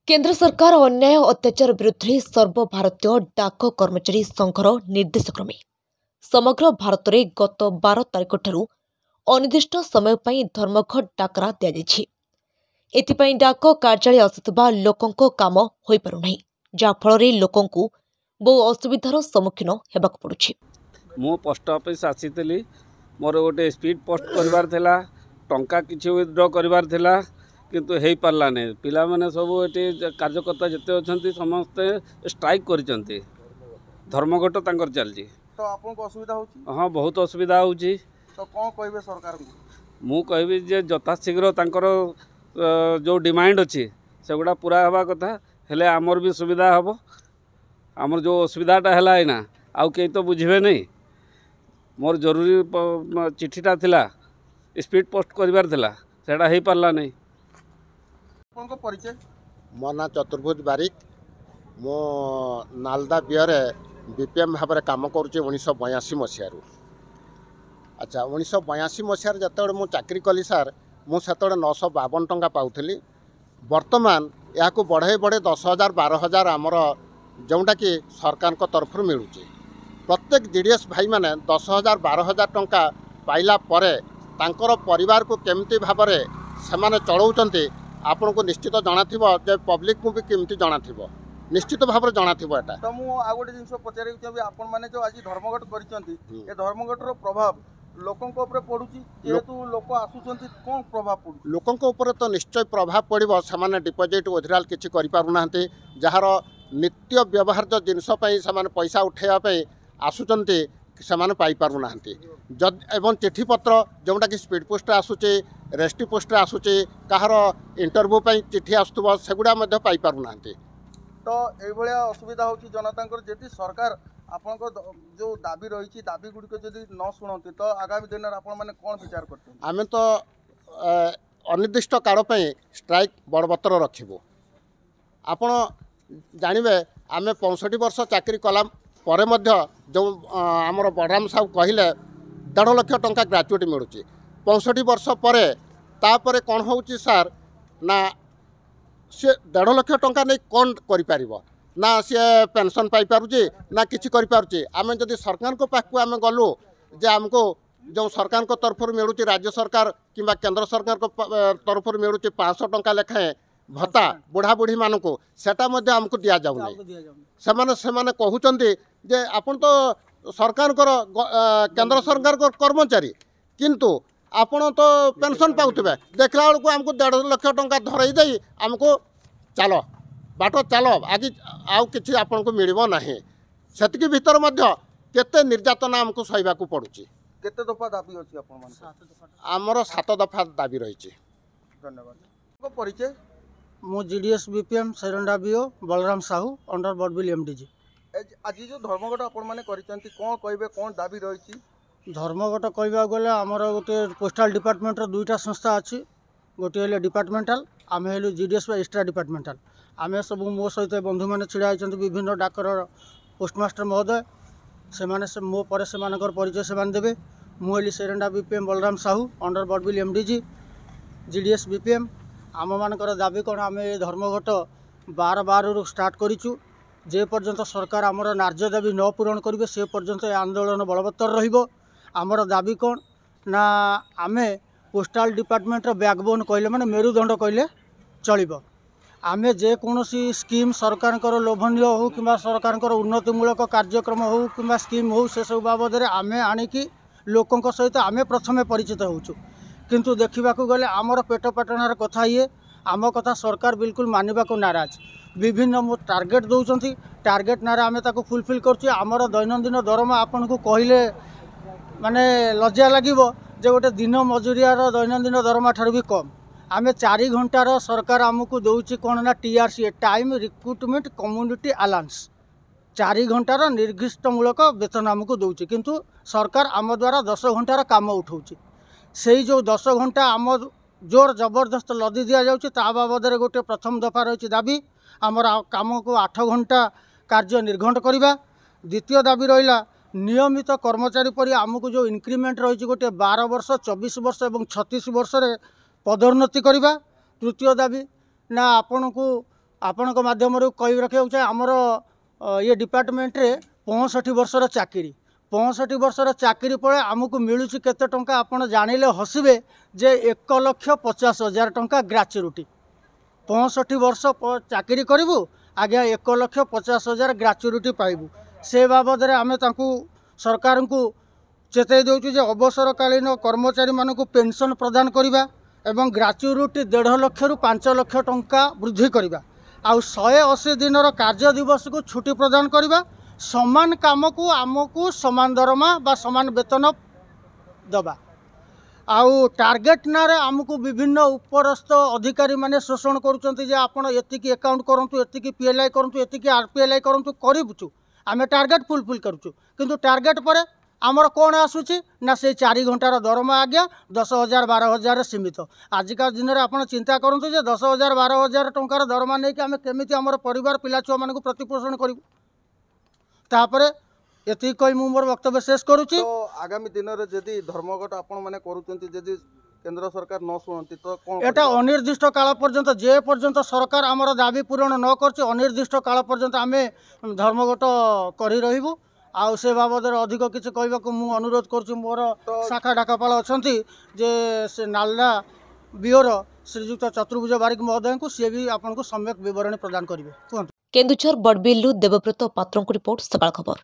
केंद्र सरकार अन्याय अत्याचार विरुद्ध सर्वभारतीय डाक कर्मचारी संघर निर्देशक्रमे समग्र भारत में गत 12 तारिख ठारू अनिर्दिष्ट समय पर धर्मघट डाकरा दिखाई डाक कार्यालय आसुवा लोकों काम हो पारना जहाँफल लोकंकु बहु असुविधार सम्मुखीन होगा पड़ुछि। मु पोस्ट ऑफिस आसी मोर गोटे स्पीड पोस्ट करवार थिला टंका किछि विथड्रॉ करवार थिला किंतु हो पार्ला नहीं पिला माने सब ये कार्यकर्ता जिते अच्छा समस्ते स्ट्राइक करिसेंती धर्मघट तांकर चलछि। तो आपको असुविधा होछि? हाँ बहुत असुविधा होछि। तो कौन कहबे सरकार को? मु कहबी जे यथाशीघ्र तांकर जो डिमांड अच्छी से गुड़ा पूरा हवा कथा हेले आमर भी सुविधा हम आमर जो असुविधाटा है ना आउ कई तो बुझे नहीं। मोर जरूरी चिठीटा थिला स्पीड पोस्ट करिवार थिला सेटा हो पार्ला नहीं। परिचय? मो ना चतुर्भुज बारिक मो नालदा बिहरे बीपीएम भाव में कम करुचे 1982 मसीह। अच्छा 1982 मसीह जो मुझे चाकरी कली सार मुझे 952 टंका पाऊली। बर्तमान या बढ़े बढ़े 10,000 12,000 आमर जोटा कि सरकार तरफ मिलूँ। प्रत्येक जीडीएस भाई मैंने 10,000 12,000 टंका पाइला परे तांकर परिवार को केमती भाव से चलाउछन्ति आपन को निश्चित जना जे पब्लिक को भी केमती जना निश्चित भाव जना एटा। तो मु आ गोटे जिंस पचारि कि आपन माने जो आज धर्मघट करिसंती ए धर्मघटर प्रभाव लोकों को ऊपर पड़ुची जेहेतु लोक आसुचंती कोन प्रभाव पड़ु? लोकों को ऊपर तो निश्चय प्रभाव पड़िबो। समाने डिपोजिट विथड्रॉल किछि करि पारु नाहंती जहार नित्य व्यवहार जो जिनस पई समाने पैसा उठेया पई आसुचंती से पाई पारु नाहंती। जद एवं चिठी पत्र जोटा कि स्पीड पोस्ट आसुचे रेस्टी पोस्ट आसुचे कहार इंटरव्यू पई चिठी आसुथबो सेगुडा मध्ये पाई पारु नाहंती। तो ए भलिया असुविधा होची जनतांकर जेति सरकार आपनको जो दाबी रही दाबी गुड़ी को जदि न शुणती तो आगामी दिन में आपण माने कोन विचार करते? आमे तो अनिर्दिष्ट काल पई स्ट्राइक बड़बतर रखिबो। आपण जानिबे आमे 65 वर्ष चाकरी कला परे मध्य जो आमर बड़राम साहब कहले 1.5 लाख टंका ग्रेजुएटी मिलूँ 65 वर्ष पर तापर कौन हो सार ना सी 1.5 लाख टंका नहीं कौन कर ना सी पेंशन पाई पारुची ना किसी कर आम जदि सरकार को पाखु आम गलु जे आमको जो सरकार को तरफ मिलूँ राज्य सरकार किंबा केंद्र सरकार को तरफ मिलूँ 500 टंका लेखाएं भत्ता बुढ़ा बुढ़ी मानू सेटा आमको दि जाऊना से कहते जे आपन तो सरकार केंद्र सरकार कर्मचारी किंतु आपन तो पेंशन पाउथिबे देखला बेलू आमको 1.5 लाख टंका धरई दे आमको चलो बाट चलो आगे आउ किछि आपन को मिलिबो नाही। सेतकी भीतर मध्य केते निर्यातना आमको सहीबाकू पड़ुची। केते दफा दाबी अछि आपन मान? 7 दफा। हमर 7 दफा दाबी रहिछि। धन्यवाद। को परिचय? मो GDS BPM Seranda BO Balaram Sahu under Barbil MDG. आज जो धर्मघट आपण माने करिसंती कोन कहबे कोन दाबी रहिछि? धर्मघट कहबा गले हमर गोटे पोस्टल डिपार्टमेंट रो दुईटा संस्था अछि। गोटे हेले डिपार्टमेंटल आमे हेलु जीडीएस बा एक्स्ट्रा डिपार्टमेंटल। आमे सब मो सहित बंधु माने छिड़ा आइछन्ती विभिन्न डाकर पोस्टमास्टर महोदय से माने से मो परे से मानकर परिचय से मान देबे। मु हेली Seranda BPM Balaram Sahu under Barbil MDG GDS BPM. आम मानकर दाबी कौन आम धर्मघट 12 स्टार्ट करूँ जे पर्यंत सरकार आमर न्याय दाबी न पूरण करेंगे से पर्यंत आंदोलन बलवत्तर रहिबो। आमर दाबी कौन ना आमे पोस्टल डिपार्टमेंट बैकबोन कहले माने मेरुदंड कहले चलिबो। आमे जे कोनोसी स्कीम सरकार लोभनीय हो कि सरकार उन्नतिमूलक कार्यक्रम हो कि स्कीम हो से सब बाबद आमे आनिकी लोकों सहित आमे प्रथमे परिचित होचु किंतु देखा गले आमर पेट पाटणार कथा ये आम कथा सरकार बिल्कुल मानवा को नाराज। विभिन्न टार्गेट दौरान टार्गेट नारे आम फुलफिल करमर दैनंदिन दरमा आपन को कहले माने लज्जा लगे जे गोटे दिन मजुरियार दैनंदिन दरमा ठार भी कम। आम 4 घंटार सरकार आमको दौची कौन ना TRC time recruitment community allowance 4 घंटार निर्दिष्टमूलक वेतन आमको दौची किंतु सरकार आम द्वारा 10 घंटार काम उठाऊँच। से जो 10 घंटा आम जोर जबरदस्त लदी दि जाऊँगी बाबद गोटे प्रथम दफा रही दाबी आमर काम को 8 घंटा कार्य निर्घंट करवा। द्वितीय दाबी रहा नियमित कर्मचारी पर आमको जो इंक्रीमेंट रही गोटे 12 वर्ष 24 वर्ष और 36 वर्ष पदोन्नति करवा। तृतीय दाबी ना आपण को ଆପଣଙ୍କ ମାଧ୍ୟମରୁ କହି ରଖିବାକୁ ଚାହେଁ ଆମର ये डिपार्टमेंट रे 65 वर्षर चाकरी 65 वर्षर चाकरी पड़े आमको मिलूँ केते टंका आपण जानिले हसबे जे 1,50,000 टंका ग्राच्युटी 65 वर्ष चाकरी करूँ आज्ञा 1,50,000 ग्राच्युटी पाइबू से बाबद आम सरकार को चेतई देचु जे अवसरकालीन कर्मचारी मानक पेंशन प्रदान करवा एवं ग्राच्युटी 1.5 लाख रु 5 लाख टंका वृद्धि करवा आउ 180 दिन कार्य दिवस को छुट्टी प्रदान करवा समान काम को आमको समान दरमा बा समान वेतन दबा आउ टार्गेट ना रे आमको विभिन्न उपरस्थ अधिकारी माने शोषण करुचंती जे आपण एतिकी अकाउंट करंतु एतिकी पीएलआई करंतु एतिकी आरपीएलआई करंतु करिबुचु आमे टार्गेट फुलफिल करूचु किंतु टार्गेट पर आमर कौन आसूची ना से 4 घंटार दरमा आज्ञा 10,000 12,000 सीमित आजिका दिन में आप चिंता करूँ 10,000 12,000 टंकार दरमा नहीं कि आम केमी आम परिवार पिला छुआ मान प्रतिपोषण करूँ तापर ये कही मु मोर वक्तव्य शेष करुच्ची। तो आगामी दिन में जदि धर्मघट आपण मैंने करूचंती जदि केंद्र सरकार न शुणती तो कौन एटा अनिर्दिष्ट काल पर्यंत जे पर्यंत सरकार आमर दाबी पूरण न कर अनिर्दिष्ट काल पर्यंत आम धर्मघट करी रहिबु आउ से बाबद अधिक किसी कहवाक मु अनुरोध करुँ मोर शाखा डाकापाल अच्छा जे से नालदा बिओर श्रीजुक्त चतुर्भुज बारिक महोदय को सी भी आपको सम्यक विवरणी प्रदान करेंगे। केन्दुझर बड़बिल्लू देवव्रत पात्रों रिपोर्ट सकाळ खबर।